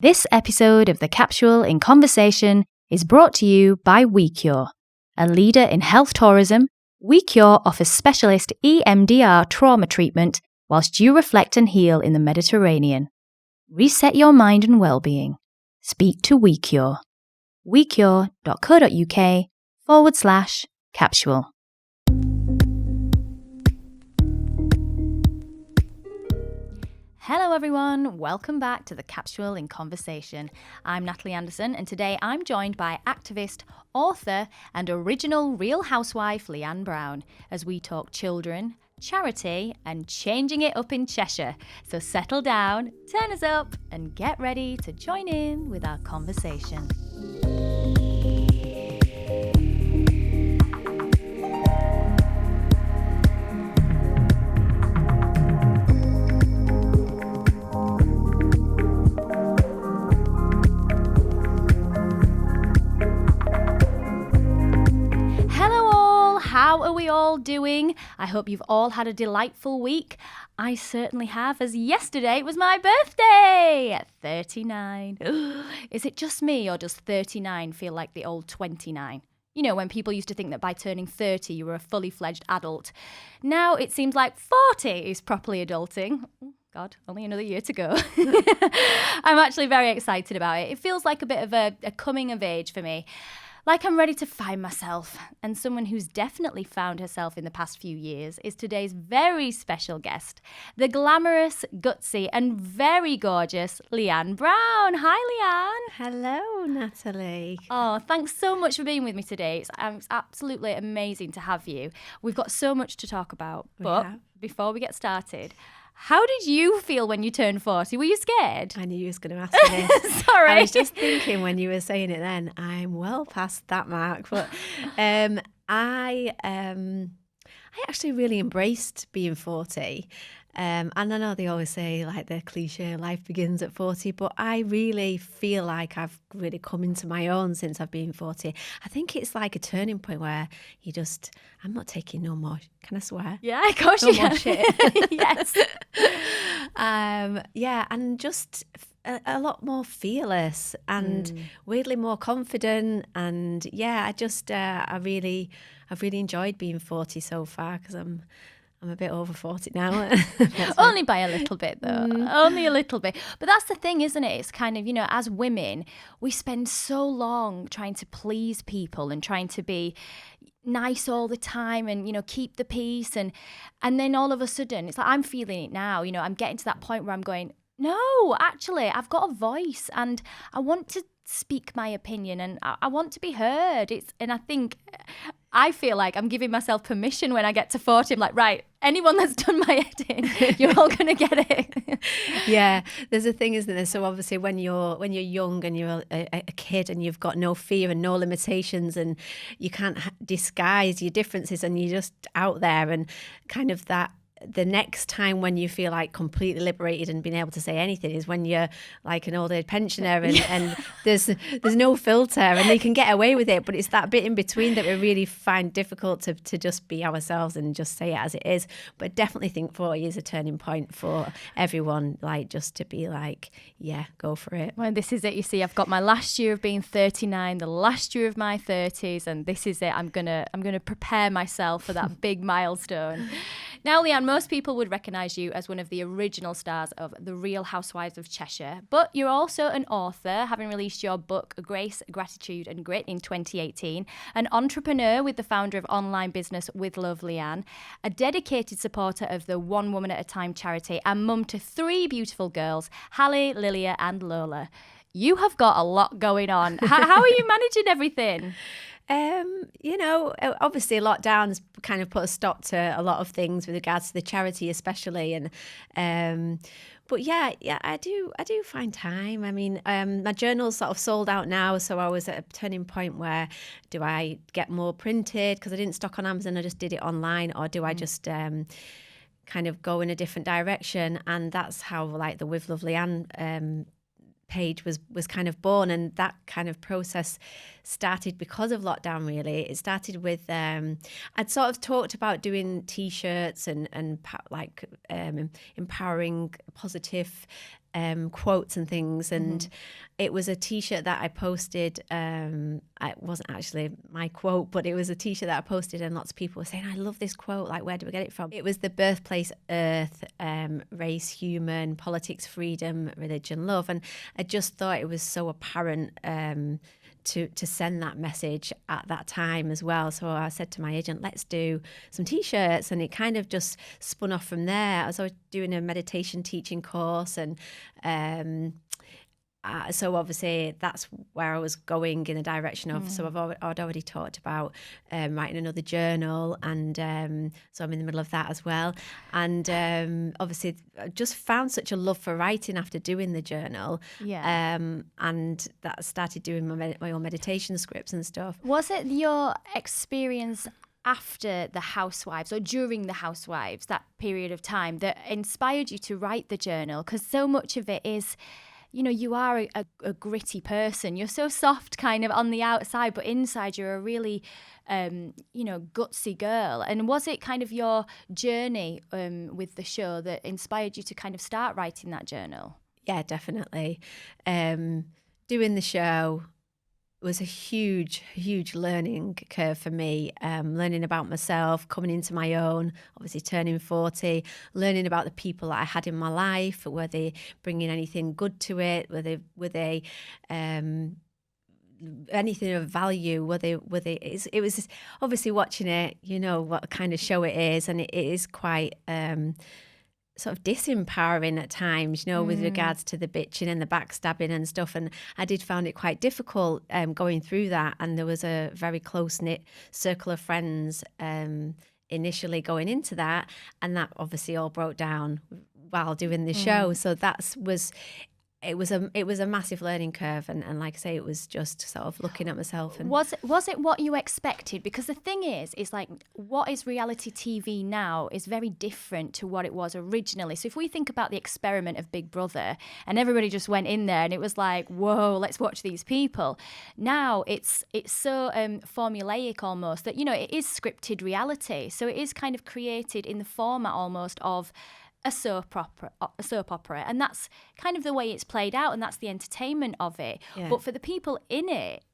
This episode of the Capsule in Conversation is brought to you by WeCure. A leader in health tourism, WeCure offers specialist EMDR trauma treatment whilst you reflect and heal in the Mediterranean. Reset your mind and well-being. Speak to WeCure. WeCure.co.uk/capsule. Hello everyone, welcome back to the Capsule in Conversation. I'm Natalie Anderson and today I'm joined by activist, author and original Real Housewife Leanne Brown as we talk children, charity and changing it up in Cheshire. So settle down, turn us up and get ready to join in with our conversation. How are we all doing? I hope you've all had a delightful week. I certainly have, as yesterday was my birthday at 39. Is it just me or does 39 feel like the old 29? You know, when people used to think that by turning 30 you were a fully fledged adult. Now it seems like 40 is properly adulting. God, only another year to go. I'm actually very excited about it. It feels like a bit of a coming of age for me. Like I'm ready to find myself, and someone who's definitely found herself in the past few years is today's very special guest, the glamorous, gutsy and very gorgeous Leanne Brown. Hi Leanne. Hello Natalie. Oh, thanks so much for being with me today. It's absolutely amazing to have you. We've got so much to talk about, but before we get started, how did you feel when you turned 40? Were you scared? I knew you was going to ask me this. Sorry. I was just thinking when you were saying it then, I'm well past that mark. But I actually really embraced being 40. And I know they always say, like, the cliche, life begins at 40, but I really feel like I've really come into my own since I've been 40. I think it's like a turning point where you just, I'm not taking no more, can I swear? Yeah, of course no you more can. Shit. Yes. And just a lot more fearless and weirdly more confident. And I just, I've really enjoyed being 40 so far because I'm a bit over 40 now. Only by a little bit, though. Only a little bit. But that's the thing, isn't it? It's kind of, you know, as women, we spend so long trying to please people and trying to be nice all the time and, you know, keep the peace. And then all of a sudden, it's like I'm feeling it now. You know, I'm getting to that point where I'm going, no, actually, I've got a voice and I want to speak my opinion and I want to be heard. I feel like I'm giving myself permission when I get to 40. I'm like, right, anyone that's done my editing, you're all going to get it. Yeah, there's a thing, isn't there? So obviously when you're young and you're a kid and you've got no fear and no limitations and you can't disguise your differences and you're just out there and kind of that, the next time when you feel like completely liberated and being able to say anything is when you're like an old age pensioner and there's no filter and you can get away with it, but it's that bit in between that we really find difficult to just be ourselves and just say it as it is. But I definitely think 40 is a turning point for everyone, like just to be like, yeah, go for it. Well, this is it. You see, I've got my last year of being 39, the last year of my 30s, and this is it. I'm gonna prepare myself for that big milestone. Now, Leanne, most people would recognise you as one of the original stars of The Real Housewives of Cheshire, but you're also an author, having released your book Grace, Gratitude and Grit in 2018, an entrepreneur with the founder of online business With Love Leanne, a dedicated supporter of the One Woman at a Time charity, and mum to 3 beautiful girls, Hallie, Lilia and Lola. You have got a lot going on. How are you managing everything? You know, obviously lockdown's kind of put a stop to a lot of things with regards to the charity especially. And but yeah, I do find time. I mean, my journal's sort of sold out now. So I was at a turning point where do I get more printed? Because I didn't stock on Amazon, I just did it online. Or do I just kind of go in a different direction? And that's how like the With Love Leanne page was kind of born, and that kind of process started because of lockdown. Really, it started with I'd sort of talked about doing t-shirts and empowering positive quotes and things. And it was a T-shirt that I posted. It wasn't actually my quote, but it was a T-shirt that I posted, and lots of people were saying, I love this quote. Like, where do we get it from? It was the birthplace, earth, race, human, politics, freedom, religion, love. And I just thought it was so apparent to send that message at that time as well. So I said to my agent, let's do some T-shirts, and it kind of just spun off from there. I was always doing a meditation teaching course, and so obviously that's where I was going in the direction of. So I'd already talked about writing another journal, and so I'm in the middle of that as well. And obviously I just found such a love for writing after doing the journal. And that I started doing my own meditation scripts and stuff. Was it your experience after the Housewives or during the Housewives, that period of time, that inspired you to write the journal? Because so much of it is, you know, you are a gritty person. You're so soft kind of on the outside, but inside you're a really, gutsy girl. And was it kind of your journey with the show that inspired you to kind of start writing that journal? Yeah, definitely. Doing the show was a huge learning curve for me, learning about myself, coming into my own, obviously turning 40, learning about the people that I had in my life. Were they bringing anything good to it? Were they anything of value? It was just, obviously watching it, you know what kind of show it is, and it is quite sort of disempowering at times, you know, with regards to the bitching and the backstabbing and stuff. And I did find it quite difficult going through that. And there was a very close-knit circle of friends initially going into that. And that obviously all broke down while doing the show. So it was a massive learning curve, and like I say, it was just sort of looking at myself. And was it what you expected? Because the thing is like what is reality TV now is very different to what it was originally. So if we think about the experiment of Big Brother, and everybody just went in there and it was like, whoa, let's watch these people. Now it's so formulaic almost that, you know, it is scripted reality. So it is kind of created in the format almost of a soap opera, and that's kind of the way it's played out, and that's the entertainment of it. But for the people in it,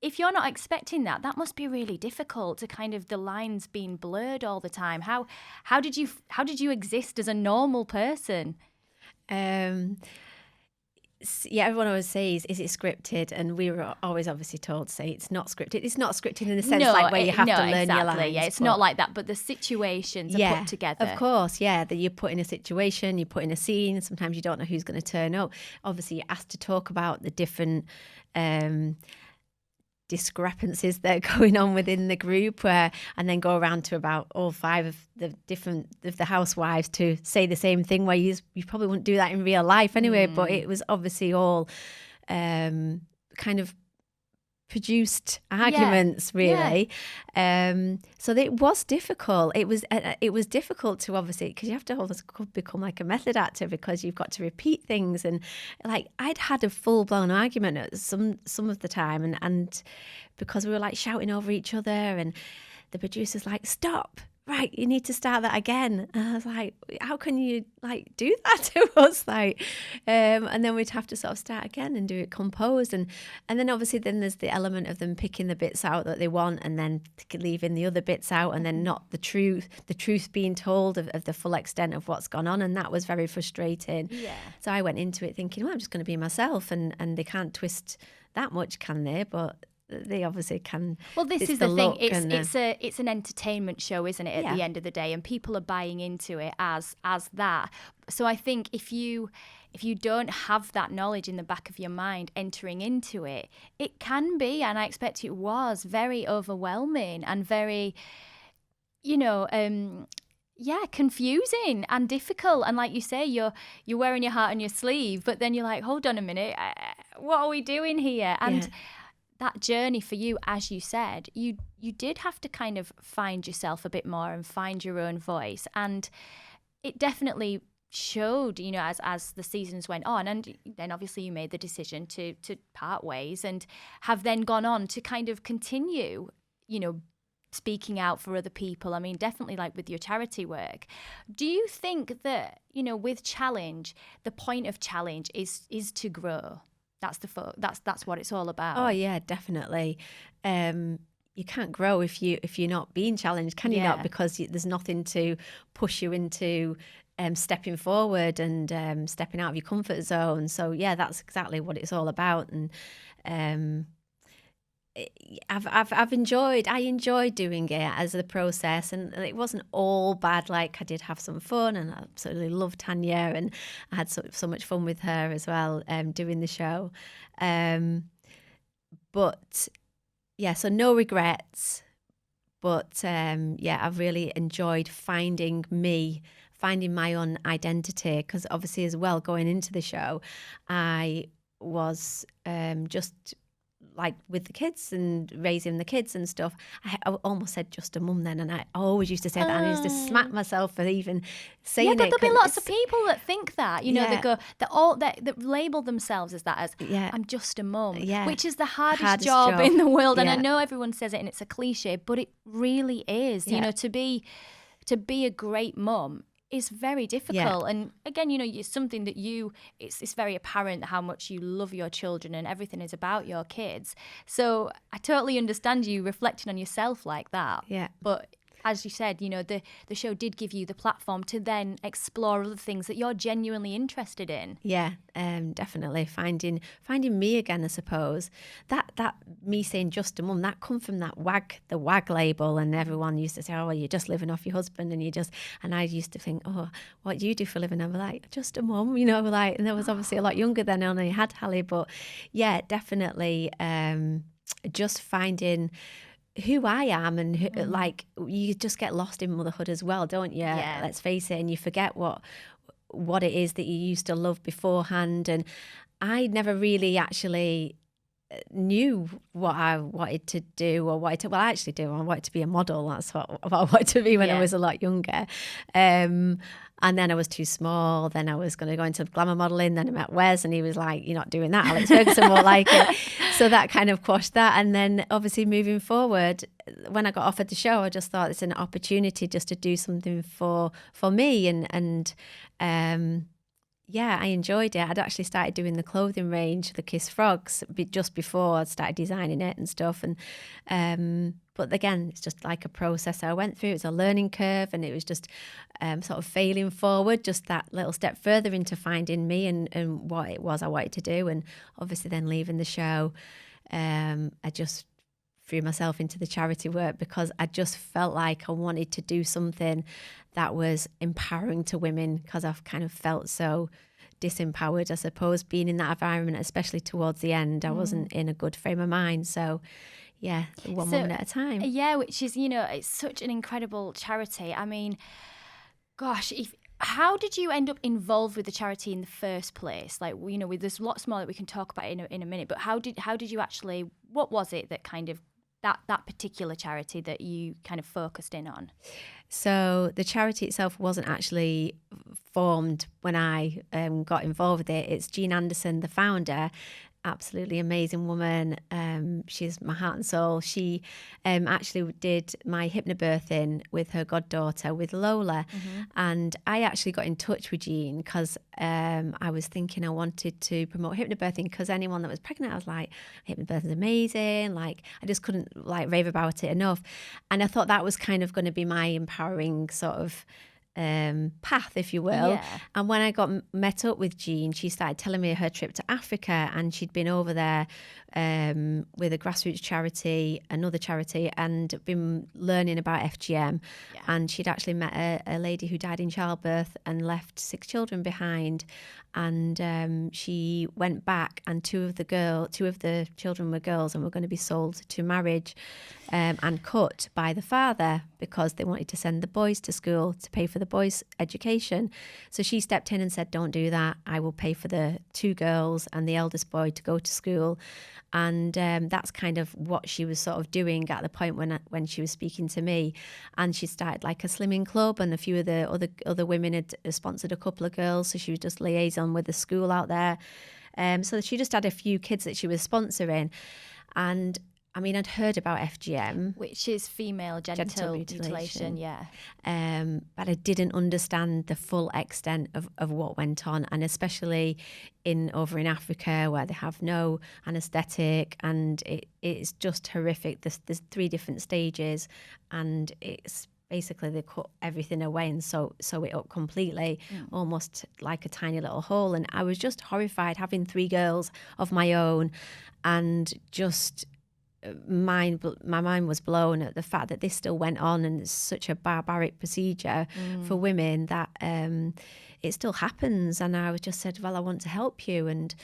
if you're not expecting that must be really difficult to kind of the lines being blurred all the time. How did you exist as a normal person? Yeah, everyone always says, is it scripted? And we were always obviously told to say it's not scripted. It's not scripted in the sense like where you have to learn your lines. Yeah, it's not like that, but the situations are put together. Of course, yeah. That you put in a situation, you put in a scene, sometimes you don't know who's going to turn up. Obviously, you're asked to talk about the different discrepancies that are going on within the group, and then go around to about all 5 of the housewives to say the same thing, where you probably wouldn't do that in real life anyway. But it was obviously all kind of produced arguments, really. So it was difficult. It was difficult to, obviously, because you have to almost become like a method actor, because you've got to repeat things. And like I'd had a full blown argument at some of the time, and because we were like shouting over each other, and the producer's like, stop. Right, you need to start that again. And I was like, how can you like do that to us? Like, and then we'd have to sort of start again and do it composed. And then obviously then there's the element of them picking the bits out that they want, and then leaving the other bits out, and then not the truth being told of the full extent of what's gone on. And that was very frustrating. Yeah. So I went into it thinking, well, I'm just going to be myself, and they can't twist that much, can they? But they obviously can. Well, this is the thing. It's an entertainment show, isn't it? At the end of the day, and people are buying into it as that. So I think if you don't have that knowledge in the back of your mind entering into it, it can be, and I expect it was, very overwhelming and very, confusing and difficult. And like you say, you're wearing your heart on your sleeve, but then you're like, hold on a minute, what are we doing here? And that journey for you, as you said, you did have to kind of find yourself a bit more and find your own voice. And it definitely showed, as the seasons went on. And then obviously you made the decision to part ways, and have then gone on to kind of continue, speaking out for other people. I mean, definitely like with your charity work. Do you think that, with challenge, the point of challenge is to grow? That's what it's all about. Oh yeah, definitely. You can't grow if you're not being challenged, can you not? Because there's nothing to push you into stepping forward and stepping out of your comfort zone. So yeah, that's exactly what it's all about. And I enjoyed doing it as a process, and it wasn't all bad. Like, I did have some fun, and I absolutely loved Tanya, and I had so much fun with her as well, doing the show. But yeah, so no regrets. But I've really enjoyed finding my own identity, because obviously as well, going into the show, I was just like with the kids and raising the kids and stuff. I almost said just a mum then, and I always used to say that, and I used to smack myself for even saying it. Yeah, but there'll be lots of people that think that, that label themselves as that, as I'm just a mum, which is the hardest job in the world. And I know everyone says it and it's a cliche, but it really is. To be a great mum is very difficult. And again, it's something that it's very apparent how much you love your children, and everything is about your kids. So I totally understand you reflecting on yourself like that. Yeah. But as you said, the show did give you the platform to then explore other things that you're genuinely interested in. Yeah, definitely finding me again, I suppose. That me saying just a mum, that come from the WAG label, and everyone used to say, oh, well, you're just living off your husband, and I used to think, oh, what do you do for a living? I'm like, just a mum, and I was obviously a lot younger then, I only had Hallie, but yeah, definitely just finding who I am, and like, you just get lost in motherhood as well, don't you? Yeah. Let's face it, and you forget what it is that you used to love beforehand. And I never really actually knew what I wanted to do or I actually do. I wanted to be a model. That's what I wanted to be when I was a lot younger. And then I was too small. Then I was going to go into glamour modelling. Then I met Wes, and he was like, you're not doing that. Alex Ferguson won't like it. So that kind of quashed that. And then obviously moving forward, when I got offered the show, I just thought it's an opportunity just to do something for me. And I enjoyed it. I'd actually started doing the clothing range, the Kiss Frogs, just before I started designing it and stuff. And but again, it's just like a process I went through. It was a learning curve, and it was just sort of failing forward, just that little step further into finding me and what it was I wanted to do. And obviously then leaving the show, I just threw myself into the charity work, because I just felt like I wanted to do something that was empowering to women, because I've kind of felt so disempowered, I suppose, being in that environment, especially towards the end. I wasn't in a good frame of mind. So yeah, one woman at a time. Yeah, which is, it's such an incredible charity. I mean, gosh, how did you end up involved with the charity in the first place? Like, there's lots more that we can talk about in a minute, but how did you actually, what was it that kind of, that particular charity that you kind of focused in on? So the charity itself wasn't actually formed when I got involved with it. It's Jean Anderson, the founder, absolutely amazing woman. She's my heart and soul. She actually did my hypnobirthing with her goddaughter, with Lola. And I actually got in touch with Jean because I was thinking I wanted to promote hypnobirthing, because anyone that was pregnant, I was like, hypnobirthing is amazing. Like, I just couldn't rave about it enough. And I thought that was kind of going to be my empowering sort of path, if you will. And when I got met up with Jean, she started telling me her trip to Africa, and she'd been over there with a grassroots charity, another charity, and been learning about FGM. And she'd actually met a lady who died in childbirth and left 6 children behind. And she went back, and 2 of the children were girls and were going to be sold to marriage and cut by the father, because they wanted to send the boys to school to pay for the boys' education. So she stepped in and said, don't do that. I will pay for the 2 girls and the eldest boy to go to school. And that's kind of what she was sort of doing at the point when she was speaking to me. And she started like a slimming club, and a few of the other women had sponsored a couple of girls. So she was just liaison with the school out there. So she just had a few kids that she was sponsoring. And I mean, I'd heard about FGM, which is female genital mutilation. Yeah. But I didn't understand the full extent of what went on, and especially over in Africa where they have no anaesthetic, and it's just horrific. There's 3 different stages, and it's basically they cut everything away and sew it up completely, almost like a tiny little hole. And I was just horrified having 3 girls of my own, and just my mind was blown at the fact that this still went on, and it's such a barbaric procedure for women that it still happens. And I was just said, well, I want to help you. And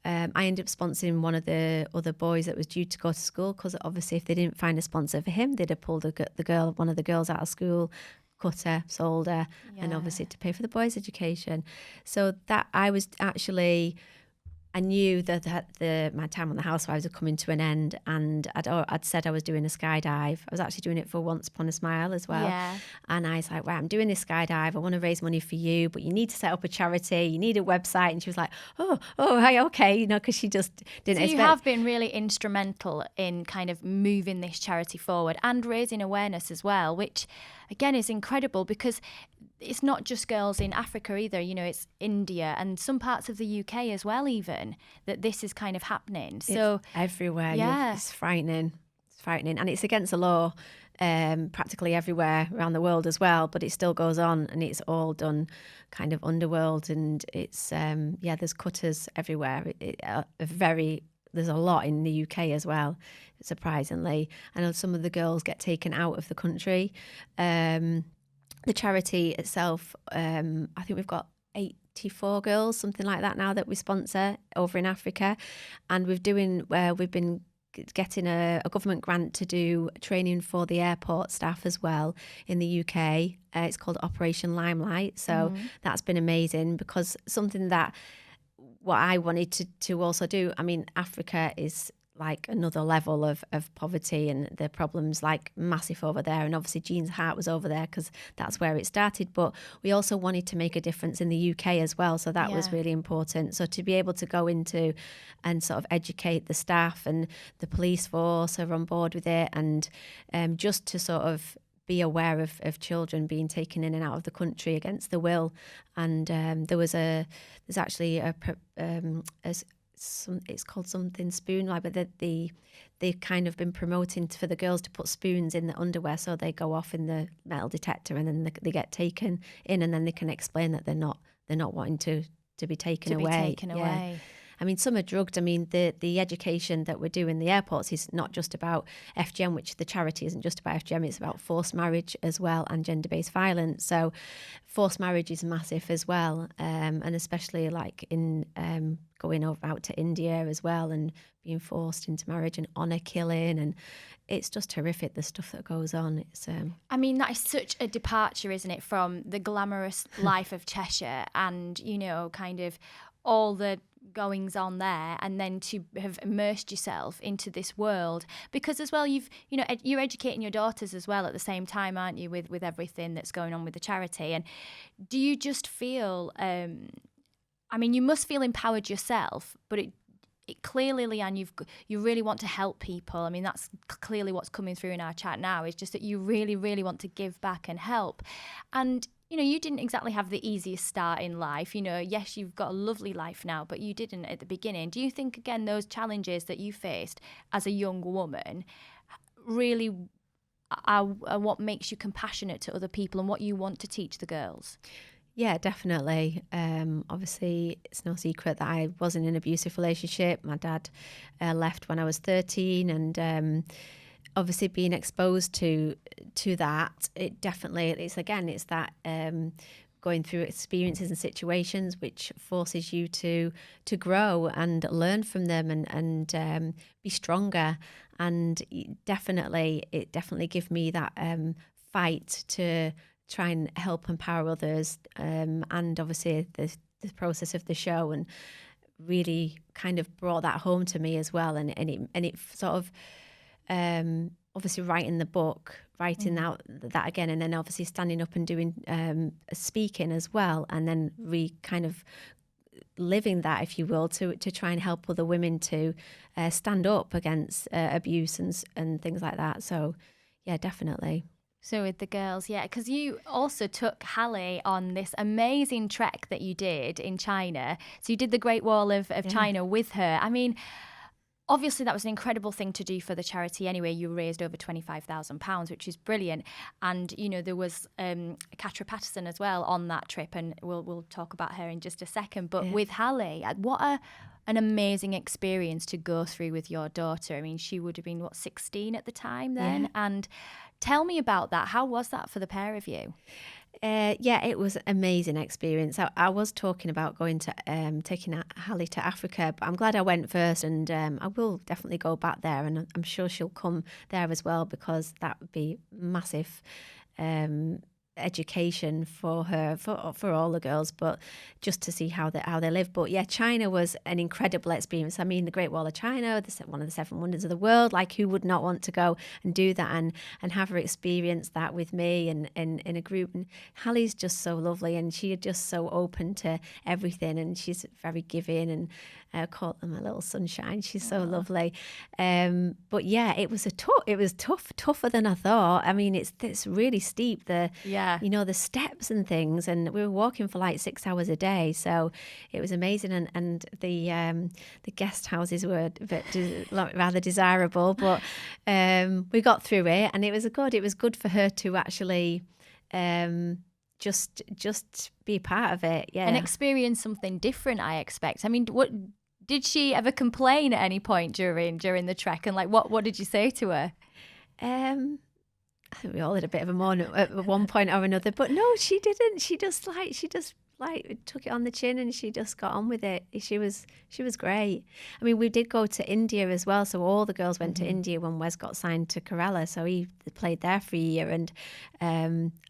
I ended up sponsoring one of the other boys that was due to go to school, because obviously if they didn't find a sponsor for him, they'd have pulled one of the girls out of school, cut her, sold her, and obviously to pay for the boys' education. So that I knew that my time on the Housewives was coming to an end, and I'd said I was doing a skydive. I was actually doing it for Once Upon a Smile as well. Yeah. And I was like, right, I'm doing this skydive. I want to raise money for you, but you need to set up a charity. You need a website. And she was like, oh, hi, okay, because she just didn't expect. So you have been really instrumental in kind of moving this charity forward and raising awareness as well, which again is incredible, because it's not just girls in Africa either, it's India and some parts of the UK as well, even, that this is kind of happening. So it's everywhere. Yeah. It's frightening. And it's against the law practically everywhere around the world as well, but it still goes on, and it's all done kind of underworld, and it's, there's cutters everywhere. There's a lot in the UK as well, surprisingly. I know some of the girls get taken out of the country. The charity itself, I think we've got 84 girls, something like that now, that we sponsor over in Africa. And we've been getting a government grant to do training for the airport staff as well in the UK. It's called Operation Limelight. So that's been amazing, because something that what I wanted to also do, I mean, Africa is like another level of poverty, and the problems like massive over there. And obviously Jean's heart was over there because that's where it started. But we also wanted to make a difference in the UK as well. So that was really important. So to be able to go into and sort of educate the staff, and the police force are on board with it, and just to sort of be aware of children being taken in and out of the country against the will. And there's actually it's called something spoon, like, but they've kind of been promoting for the girls to put spoons in the underwear, so they go off in the metal detector, and then they get taken in, and then they can explain that they're not wanting to be taken away. I mean, some are drugged. I mean, the education that we're doing in the airports is not just about FGM, which the charity isn't just about FGM, it's about forced marriage as well, and gender-based violence. So forced marriage is massive as well, and especially like in going out to India as well, and being forced into marriage, and honour killing, and it's just horrific, the stuff that goes on. It's I mean, that is such a departure, isn't it, from the glamorous life of Cheshire, and kind of all the goings on there, and then to have immersed yourself into this world, because as well you're educating your daughters as well at the same time, aren't you, with everything that's going on with the charity. And do you just feel I mean, you must feel empowered yourself, but it clearly, Leanne, you really want to help people. I mean, that's clearly what's coming through in our chat now, is just that you really, really want to give back and help. And you didn't exactly have the easiest start in life. Yes, you've got a lovely life now, but you didn't at the beginning. Do you think, again, those challenges that you faced as a young woman really are what makes you compassionate to other people and what you want to teach the girls? Yeah, definitely. Obviously, it's no secret that I was in an abusive relationship. My dad left when I was 13, and obviously being exposed to that, it's that going through experiences and situations which forces you to grow and learn from them, and be stronger. And it definitely gave me that fight to try and help empower others, and obviously the process of the show, and really kind of brought that home to me as well. And it sort of obviously writing the book, writing out that again, and then obviously standing up and doing speaking as well, and then kind of living that, if you will, to try and help other women to stand up against abuse and things like that. So, yeah, definitely. So with the girls, yeah, because you also took Hallie on this amazing trek that you did in China. So you did the Great Wall of China with her. I mean, obviously that was an incredible thing to do for the charity anyway. You raised over £25,000, which is brilliant. And, you know, there was Catra Patterson as well on that trip, and we'll talk about her in just a second. But with Hallie, an amazing experience to go through with your daughter. I mean, she would have been, 16 at the time then? Yeah. And tell me about that. How was that for the pair of you? Yeah, it was an amazing experience. I was talking about going to taking Hallie to Africa, but I'm glad I went first, and I will definitely go back there, and I'm sure she'll come there as well, because that would be massive education for her, for all the girls, but just to see how they live. But yeah, China was an incredible experience. I mean, the Great Wall of China, one of the 7 wonders of the world. Like, who would not want to go and do that and have her experience that with me and in a group? And Hallie's just so lovely, and she's just so open to everything, and she's very giving, and I call her my little sunshine. She's so lovely. But yeah, it was tougher than I thought. I mean, it's really steep. You know, the steps and things, and we were walking for like 6 hours a day, so it was amazing. And the guest houses were a bit rather desirable, but we got through it, and it was good for her to actually just be part of it, yeah, and experience something different, I expect. I mean, what did she ever complain at any point during the trek? And like, what did you say to her? I think we all had a bit of a moan at one point or another, but no, she didn't. She just took it on the chin, and she just got on with it. She was great. I mean, we did go to India as well, so all the girls went to India when Wes got signed to Kerala, so he played there for a year, and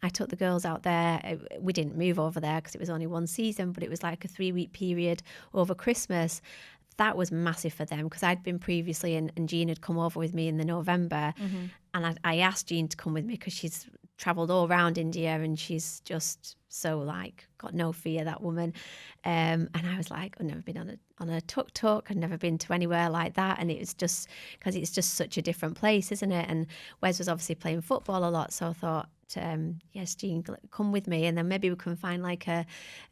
I took the girls out there. We didn't move over there because it was only one season, but it was like a 3-week period over Christmas. That was massive for them, because I'd been previously, and Jean had come over with me in the November, and I asked Jean to come with me because she's travelled all around India, and she's just so like got no fear, that woman. And I was like, I've never been on a tuk-tuk, I've never been to anywhere like that, and it was just because it's just such a different place, isn't it? And Wes was obviously playing football a lot, so I thought, yes, Jean, come with me, and then maybe we can find like a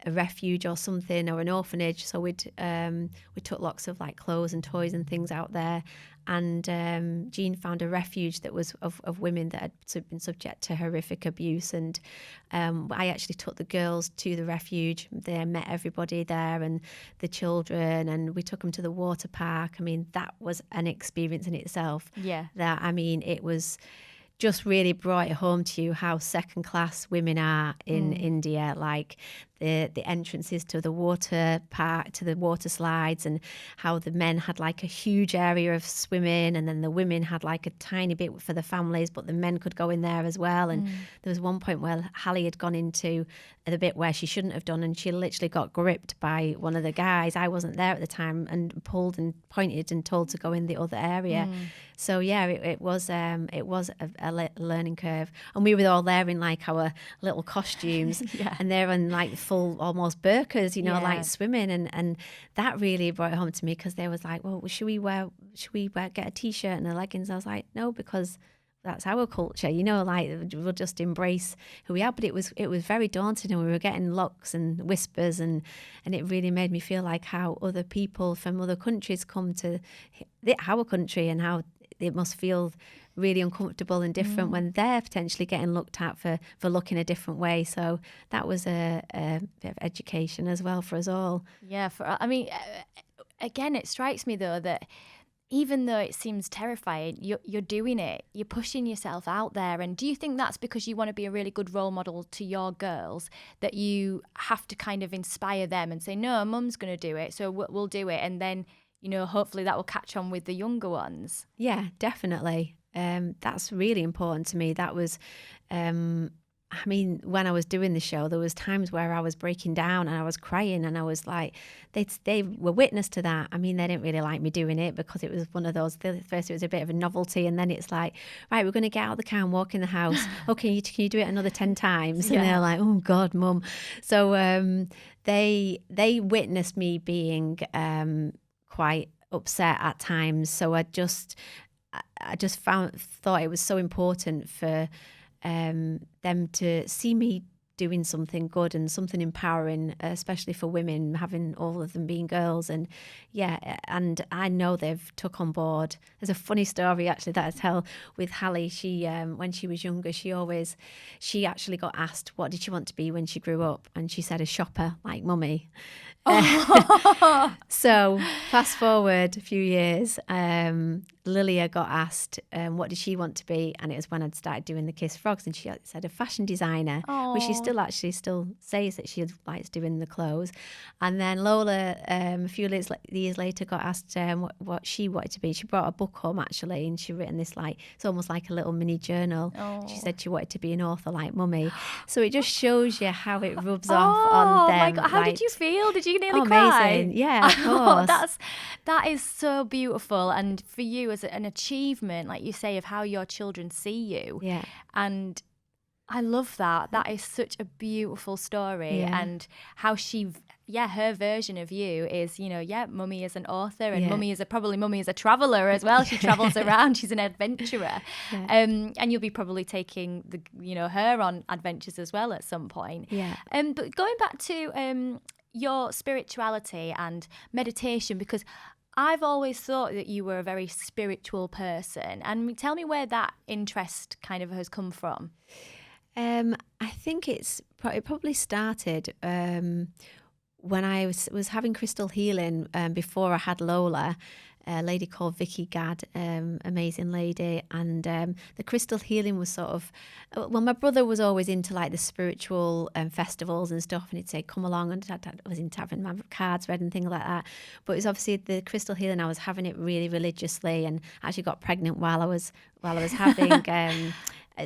refuge or something, or an orphanage. So we took lots of like clothes and toys and things out there, and Jean found a refuge that was of women that had been subject to horrific abuse, and I actually took the girls to the refuge. They met everybody there and the children, and we took them to the water park. I mean, that was an experience in itself. Yeah. It was just really brought it home to you how second class women are in India, like the entrances to the water park, to the water slides, and how the men had like a huge area of swimming, and then the women had like a tiny bit for the families, but the men could go in there as well. And there was one point where Hallie had gone into the bit where she shouldn't have done, and she literally got gripped by one of the guys. I wasn't there at the time, and pulled and pointed and told to go in the other area. So yeah, it was a learning curve, and we were all there in like our little costumes, and they're in like full almost burqas, like swimming, and that really brought it home to me, because they was like, well, should we get a t-shirt and the leggings? I was like, no, because that's our culture, like we'll just embrace who we are. But it was very daunting, and we were getting looks and whispers, and it really made me feel like how other people from other countries come to our country, and how it must feel really uncomfortable and different when they're potentially getting looked at for looking a different way. So that was a bit of education as well for us all. Yeah, again, it strikes me though that even though it seems terrifying, you're doing it. You're pushing yourself out there. And do you think that's because you want to be a really good role model to your girls, that you have to kind of inspire them and say, no, mum's going to do it, so we'll do it. And then, hopefully that will catch on with the younger ones. Yeah, definitely. That's really important to me. That was, I mean, when I was doing the show, there was times where I was breaking down and I was crying, and I was like, they were witness to that. I mean, they didn't really like me doing it because it was one of those, first it was a bit of a novelty, and then it's like, right, we're going to get out of the car and walk in the house. Okay, can you do it another 10 times? And they're like, oh God, Mum. So they witnessed me being quite upset at times. So I just thought it was so important for them to see me doing something good and something empowering, especially for women, having all of them being girls. And and I know they've took on board. There's a funny story actually that I tell with Hallie. She when she was younger, she actually got asked what did she want to be when she grew up, and she said a shopper like Mummy. So fast forward a few years, Lilia got asked what did she want to be, and it was when I'd started doing the Kiss Frogs, and she said a fashion designer, which she still says that she likes doing the clothes. And then Lola, a few years later, got asked what she wanted to be. She brought a book home actually, and she'd written this it's almost like a little mini journal. She said she wanted to be an author like Mummy. So it just shows you how it rubs off on them. Oh my God, how did you feel? Did you nearly cry? Amazing. Yeah, of course. That is so beautiful, and for you as an achievement, like you say, of how your children see you. Yeah. And I love that. That is such a beautiful story, and how her version of you is, Mummy is an author, and Mummy is a traveller as well. She travels around. She's an adventurer, and you'll be probably taking her on adventures as well at some point. Yeah. But going back to your spirituality and meditation, because I've always thought that you were a very spiritual person, and tell me where that interest kind of has come from. I think it probably started when I was having crystal healing before I had Lola. A lady called Vicky Gadd, amazing lady, and the crystal healing was sort of, well, my brother was always into like the spiritual festivals and stuff, and he'd say come along, and I was into having my cards read and things like that. But it was obviously the crystal healing, I was having it really religiously, and actually got pregnant while I was having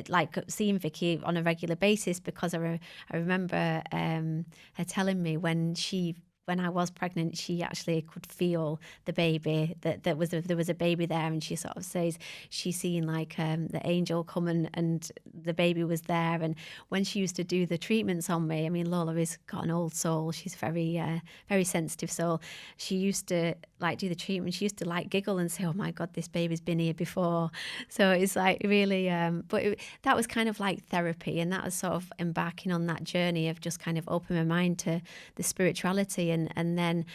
like seeing Vicky on a regular basis, because I remember her telling me when I was pregnant, she actually could feel the baby, that there was a baby there, and she sort of says she's seen like the angel come and the baby was there. And when she used to do the treatments on me, I mean, Lola has got an old soul. She's very, very sensitive soul. She used to like do the treatment. She used to like giggle and say, "Oh my God, this baby's been here before." So it's like really, that was kind of like therapy, and that was sort of embarking on that journey of just kind of opening my mind to the spirituality. And then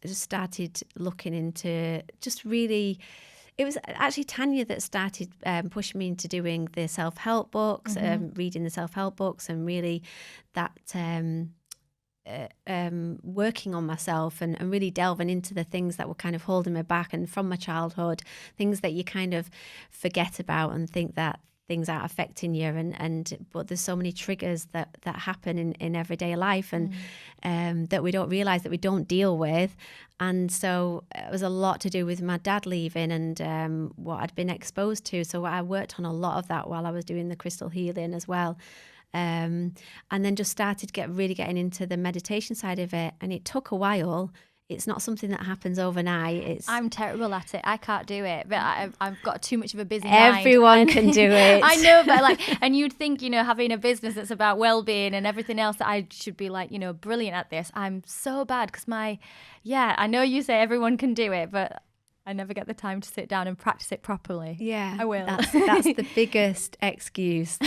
just started looking into just really, it was actually Tanya that started pushing me into doing the self-help books, reading the self-help books, and really that working on myself and really delving into the things that were kind of holding me back, and from my childhood, things that you kind of forget about and think that things aren't affecting you, but there's so many triggers that happen in everyday life, and that we don't realize, that we don't deal with. And so it was a lot to do with my dad leaving and what I'd been exposed to. So I worked on a lot of that while I was doing the crystal healing as well. And then just started getting into the meditation side of it, and it took a while. It's not something that happens overnight. I'm terrible at it. I can't do it, but I've got too much of a busy mind. Everyone can do it. I know, but and you'd think, having a business that's about well-being and everything else, that I should be brilliant at this. I'm so bad because I know you say everyone can do it, but I never get the time to sit down and practice it properly. Yeah, I will. That's the biggest excuse.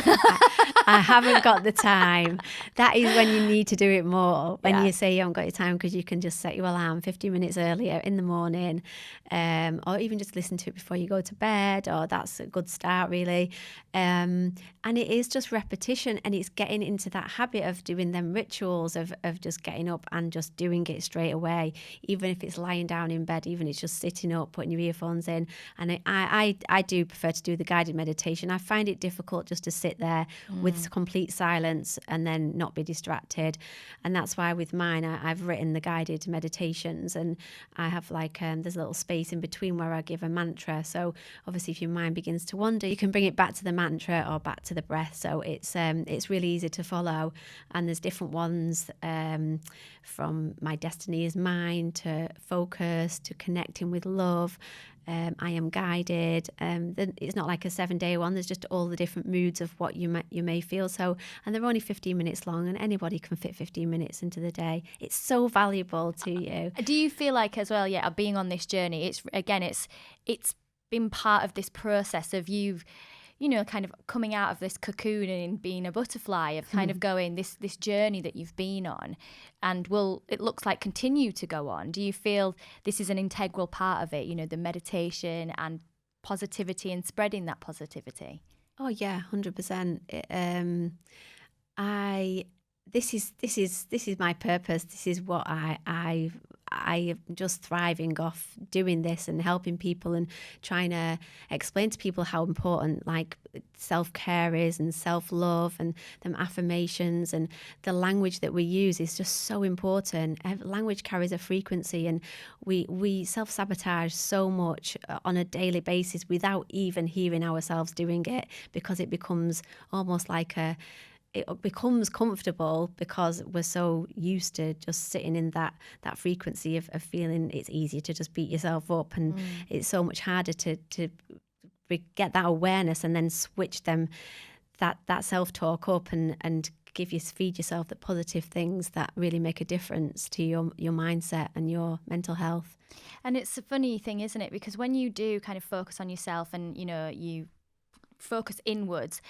I haven't got the time. That is when you need to do it more. When you say you haven't got your time, because you can just set your alarm 15 minutes earlier in the morning, or even just listen to it before you go to bed. Or that's a good start, really. And it is just repetition, and it's getting into that habit of doing them rituals of just getting up and just doing it straight away. Even if it's lying down in bed, even if it's just sitting up putting your earphones in. And I do prefer to do the guided meditation. I find it difficult just to sit there with complete silence and then not be distracted. And that's why with mine, I've written the guided meditations, and I have like, there's a little space in between where I give a mantra. So obviously if your mind begins to wander, you can bring it back to the mantra or back to the breath. So it's really easy to follow. And there's different ones, from My Destiny is Mine to Focus to Connecting with Love. I Am Guided. It's not like a 7-day one. There's just all the different moods of what you may feel. So, and they're only 15 minutes long, and anybody can fit 15 minutes into the day. It's so valuable to you. Do you feel like as well, being on this journey, it's been part of this process of kind of coming out of this cocoon and being a butterfly, of kind of going this journey that you've been on and it looks like continue to go on. Do you feel this is an integral part of it, the meditation and positivity and spreading that positivity? Oh yeah, 100%. This is my purpose. This is what I am just thriving off doing this and helping people and trying to explain to people how important like self-care is and self-love and them affirmations, and the language that we use is just so important. Language carries a frequency, and we self-sabotage so much on a daily basis without even hearing ourselves doing it, because it becomes almost like it becomes comfortable because we're so used to just sitting in that frequency of feeling it's easier to just beat yourself up, and it's so much harder to get that awareness and then switch that self-talk up and feed yourself the positive things that really make a difference to your mindset and your mental health. And it's a funny thing, isn't it? Because when you do kind of focus on yourself and, you focus inwards,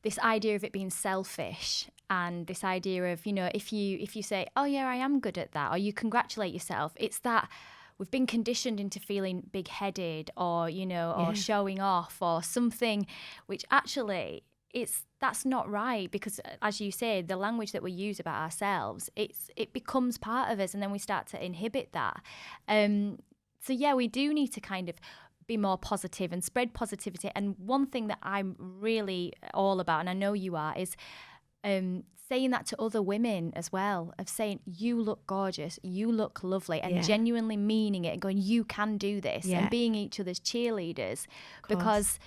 this idea of it being selfish and this idea of, if you say, oh yeah, I am good at that, or you congratulate yourself, it's that we've been conditioned into feeling big-headed or, or showing off or something, which actually that's not right, because as you say, the language that we use about ourselves, it becomes part of us, and then we start to inhibit that. So yeah, we do need to kind of be more positive and spread positivity. And one thing that I'm really all about, and I know you are, is saying that to other women as well, of saying, you look gorgeous, you look lovely, and genuinely meaning it and going, you can do this, and being each other's cheerleaders, because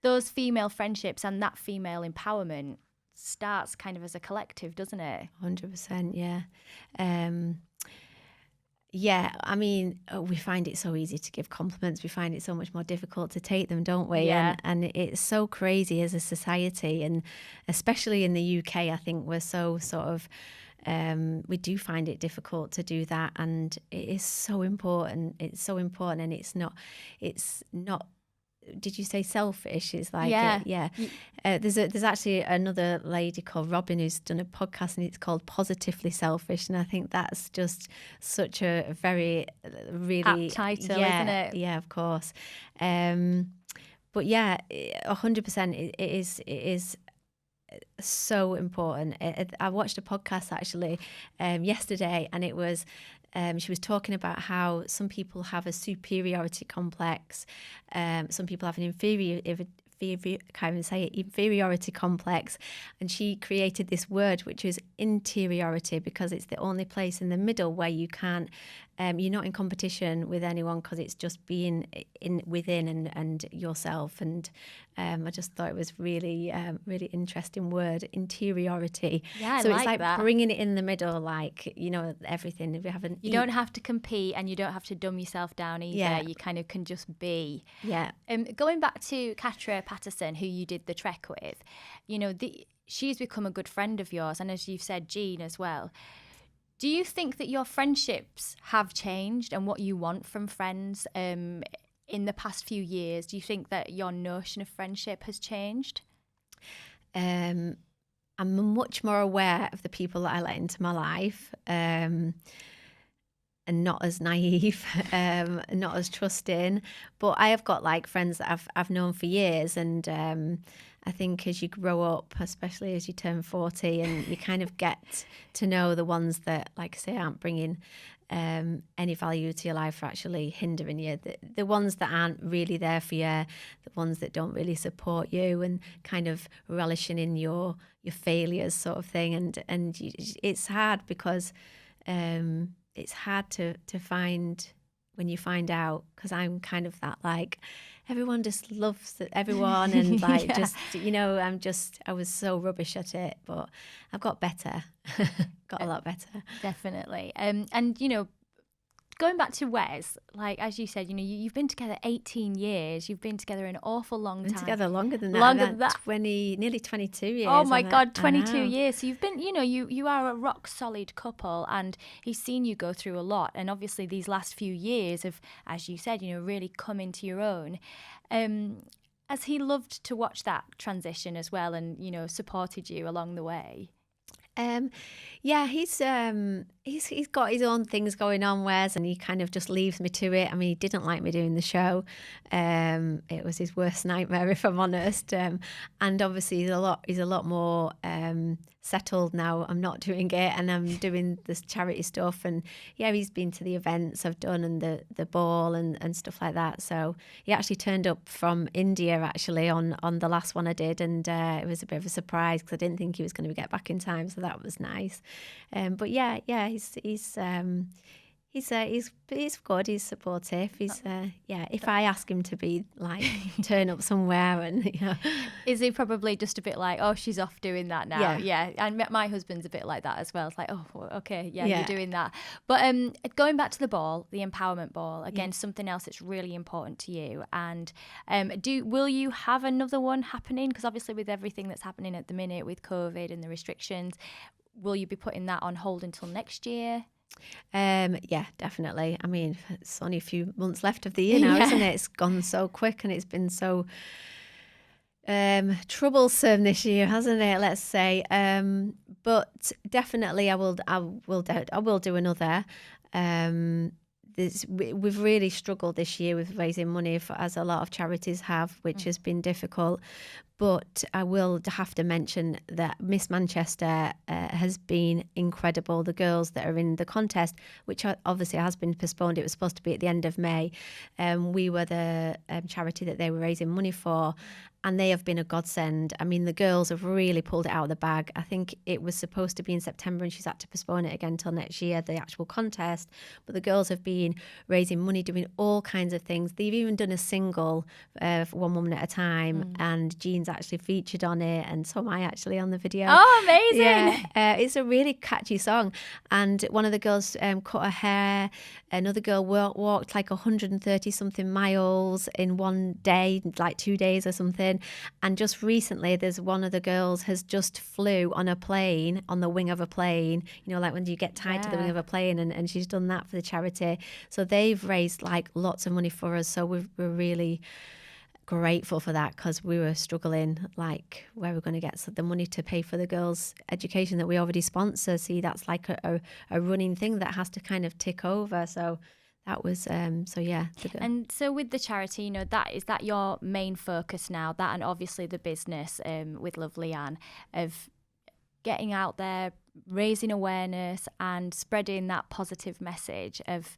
those female friendships and that female empowerment starts kind of as a collective, doesn't it? 100%, yeah. Yeah, I mean, we find it so easy to give compliments. We find it so much more difficult to take them, don't we? Yeah. And it's so crazy as a society, and especially in the UK, I think we're so sort of, we do find it difficult to do that, and it is so important. It's so important, and it's not. Did you say selfish? It's like, there's actually another lady called Robin who's done a podcast, and it's called Positively Selfish, and I think that's just such a very really apt title, isn't it? Yeah, of course. But yeah, 100%. It is so important. I watched a podcast actually yesterday, and it was she was talking about how some people have a superiority complex, some people have an inferiority complex, and she created this word which is interiority, because it's the only place in the middle where you can't you're not in competition with anyone, because it's just being within and yourself. And I just thought it was really really interesting word, interiority. Yeah, so I it's like that. bringing it in the middle, like everything. You don't have to compete, and you don't have to dumb yourself down either. Yeah. You kind of can just be. Yeah. Going back to Catra Patterson, who you did the trek with, she's become a good friend of yours, and as you've said, Jean as well. Do you think that your friendships have changed, and what you want from friends in the past few years? Do you think that your notion of friendship has changed? I'm much more aware of the people that I let into my life, and not as naive, not as trusting. But I have got like friends that I've known for years, and I think as you grow up, especially as you turn 40, and you kind of get to know the ones that, like I say, aren't bringing any value to your life are actually hindering you. The ones that aren't really there for you, the ones that don't really support you and kind of relishing in your failures sort of thing. And it's hard because it's hard to find when you find out, because I'm kind of that, like, everyone just loves everyone and like Yeah. just, I was so rubbish at it, but I've got better, got a lot better. Definitely. And, going back to Wes, like, as you said, you've been together 18 years. You've been together an awful long Been time. together longer than that. Longer than that. Nearly 22 years. Oh my God, 22 know. years. So you've been, you are a rock solid couple, and he's seen you go through a lot. And obviously these last few years have, as you said, really come into your own. Has he loved to watch that transition as well and, supported you along the way? Yeah, he's got his own things going on, Wes, and he kind of just leaves me to it. I mean, he didn't like me doing the show. It was his worst nightmare, if I'm honest. And obviously he's a lot more settled now. I'm not doing it, and I'm doing this charity stuff. And yeah, he's been to the events I've done and the ball and stuff like that. So he actually turned up from India actually on the last one I did, and it was a bit of a surprise because I didn't think he was going to get back in time. So that was nice. But yeah, he's good. He's supportive. If I ask him to be like turn up somewhere and is he probably just a bit like, oh, she's off doing that now? Yeah. And my husband's a bit like that as well. It's like, oh, okay, you're doing that. But going back to the ball, the empowerment ball, again, something else that's really important to you. And will you have another one happening? Because obviously with everything that's happening at the minute with COVID and the restrictions, will you be putting that on hold until next year? Yeah, definitely. I mean, it's only a few months left of the year now, isn't it? It's gone so quick, and it's been so troublesome this year, hasn't it? Let's say. But definitely, I will do another. We've really struggled this year with raising money, as a lot of charities have, which has been difficult. But I will have to mention that Miss Manchester has been incredible. The girls that are in the contest, which obviously has been postponed, it was supposed to be at the end of May. We were the charity that they were raising money for, and they have been a godsend. I mean, the girls have really pulled it out of the bag. I think it was supposed to be in September, and she's had to postpone it again till next year, the actual contest. But the girls have been raising money, doing all kinds of things. They've even done a single, One Woman at a Time, and Jean's actually featured on it, and so am I actually on the video. Oh, amazing. Yeah, it's a really catchy song. And one of the girls cut her hair. Another girl walked like 130 something miles in one day, like 2 days or something. And just recently, there's one of the girls has just flew on a plane, on the wing of a plane, like when you get tied to the wing of a plane, and she's done that for the charity. So they've raised like lots of money for us. So we're really grateful for that, because we were struggling like where we're going to get the money to pay for the girls' education that we already sponsor. See, that's like a running thing that has to kind of tick over. So that was And so with the charity, is that your main focus now, that and obviously the business with Love Leanne, of getting out there, raising awareness and spreading that positive message of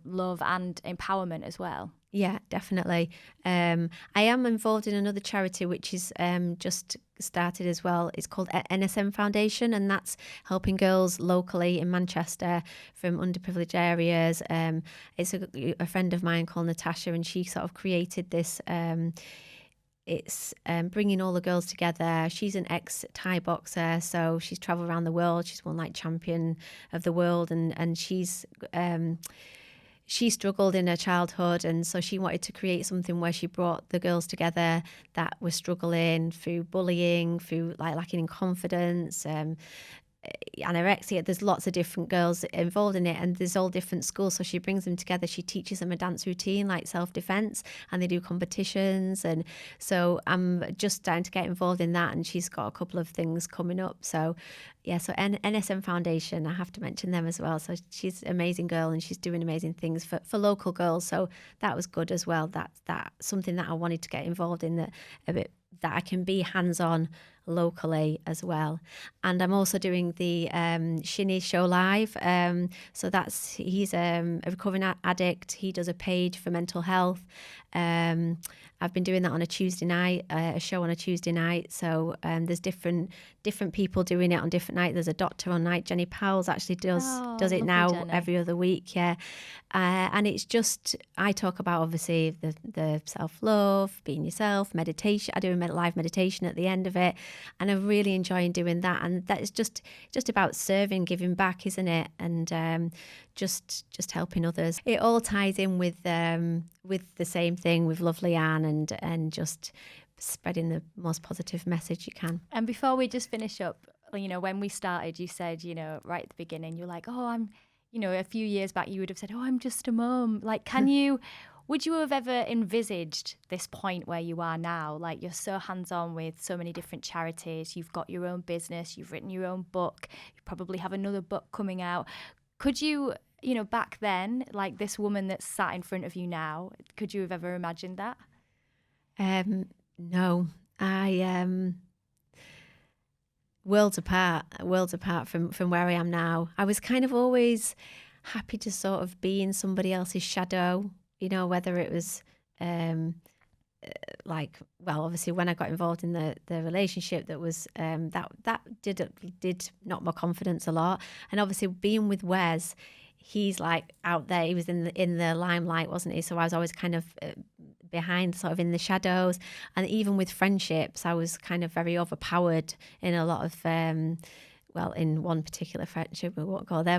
love and empowerment as well? Yeah, definitely. I am involved in another charity which is just started as well. It's called Nsm Foundation, and that's helping girls locally in Manchester from underprivileged areas. It's a friend of mine called Natasha, and she sort of created this. It's bringing all the girls together. She's an ex-Thai boxer, so she's travelled around the world. She's won like champion of the world, and she struggled in her childhood, and so she wanted to create something where she brought the girls together that were struggling through bullying, through like lacking in confidence, anorexia. There's lots of different girls involved in it, and there's all different schools, so she brings them together. She teaches them a dance routine like self-defense, and they do competitions. And so I'm just starting to get involved in that, and she's got a couple of things coming up. So yeah, so Nsm Foundation, I have to mention them as well. So she's an amazing girl, and she's doing amazing things for local girls. So that was good as well. That's something that I wanted to get involved in, that a bit that I can be hands-on locally as well. And I'm also doing the Shinny Show Live. So he's a recovering addict. He does a page for mental health. I've been doing that on a Tuesday night, a show on a Tuesday night. So there's different people doing it on different nights. There's a doctor on night. Jenny Powell's actually does it now, Jenny. Every other week, yeah. And it's just, I talk about obviously the self-love, being yourself, meditation. I do a live meditation at the end of it, and I'm really enjoying doing that. And that is just about serving, giving back, isn't it? And just helping others. It all ties in with the same thing with Love Leanne and just spreading the most positive message you can. And before we just finish up, when we started, you said, right at the beginning, you're like, oh, I'm, a few years back, you would have said, oh, I'm just a mum. Like, would you have ever envisaged this point where you are now? Like, you're so hands-on with so many different charities. You've got your own business. You've written your own book. You probably have another book coming out. Could you, back then, like this woman that's sat in front of you now, could you have ever imagined that? No, I worlds apart from where I am now. I was kind of always happy to sort of be in somebody else's shadow, whether it was obviously when I got involved in the relationship that was that did knock my confidence a lot. And obviously being with Wes, he's like out there, he was in the limelight, wasn't he? So I was always kind of behind, sort of in the shadows. And even with friendships, I was kind of very overpowered in a lot of in one particular friendship, we won't go there,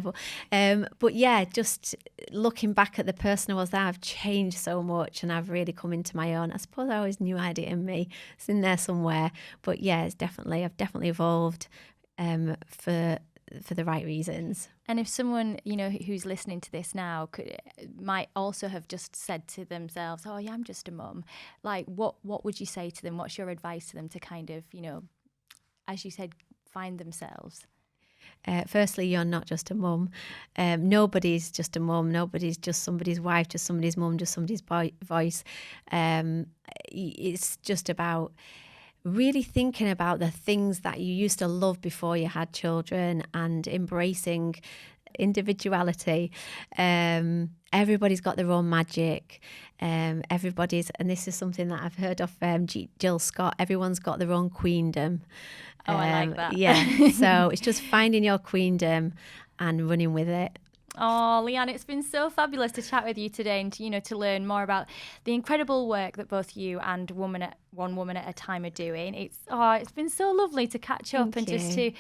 but yeah, just looking back at the person I was there, I've changed so much and I've really come into my own. I suppose I always knew I had it in me. It's in there somewhere. But yeah, I've definitely evolved for the right reasons. And if someone, who's listening to this now might also have just said to themselves, oh yeah, I'm just a mum. Like, what would you say to them? What's your advice to them to kind of, as you said, find themselves? Firstly, you're not just a mum. Nobody's just a mum. Nobody's just somebody's wife, just somebody's mum, just somebody's voice. It's just about really thinking about the things that you used to love before you had children and embracing individuality. Everybody's got their own magic. And this is something that I've heard of Jill Scott, everyone's got their own queendom. Oh, I like that. Yeah, so it's just finding your queendom and running with it. Oh, Leanne, it's been so fabulous to chat with you today and to learn more about the incredible work that both you and One Woman at a Time are doing. It's been so lovely to catch up and just to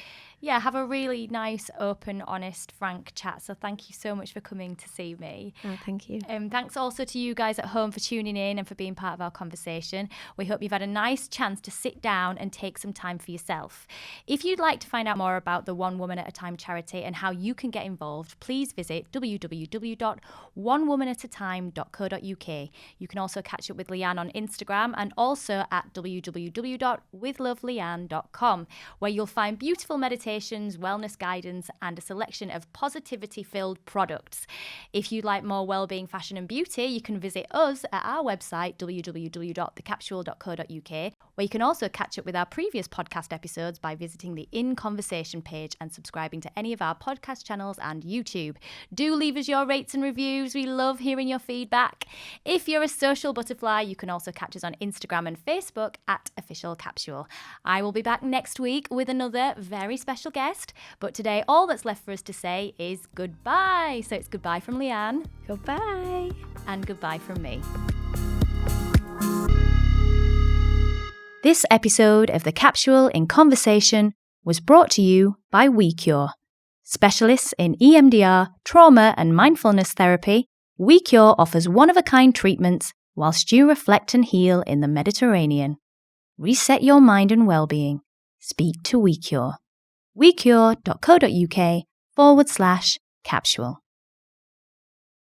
have a really nice, open, honest, frank chat. So thank you so much for coming to see me. Oh, thank you. Thanks also to you guys at home for tuning in and for being part of our conversation. We hope you've had a nice chance to sit down and take some time for yourself. If you'd like to find out more about the One Woman at a Time charity and how you can get involved, please visit www.onewomanataTime.co.uk. You can also catch up with Leanne on Instagram and also at www.withloveleanne.com, where you'll find beautiful meditations, wellness guidance, and a selection of positivity-filled products. If you'd like more wellbeing, fashion and beauty, you can visit us at our website, www.thecapsule.co.uk, where you can also catch up with our previous podcast episodes by visiting the In Conversation page and subscribing to any of our podcast channels and YouTube. Do leave us your rates and reviews. We love hearing your feedback. If you're a social butterfly, you can also catch us on Instagram and Facebook at Official Capsule. I will be back next week with another very special guest, but today all that's left for us to say is goodbye. So it's goodbye from Leanne. Goodbye. And goodbye from me. This episode of The Capsule in Conversation was brought to you by WeCure. Specialists in EMDR, trauma and mindfulness therapy, WeCure offers one-of-a-kind treatments whilst you reflect and heal in the Mediterranean. Reset your mind and well-being. Speak to WeCure. WeCure.co.uk/capsule.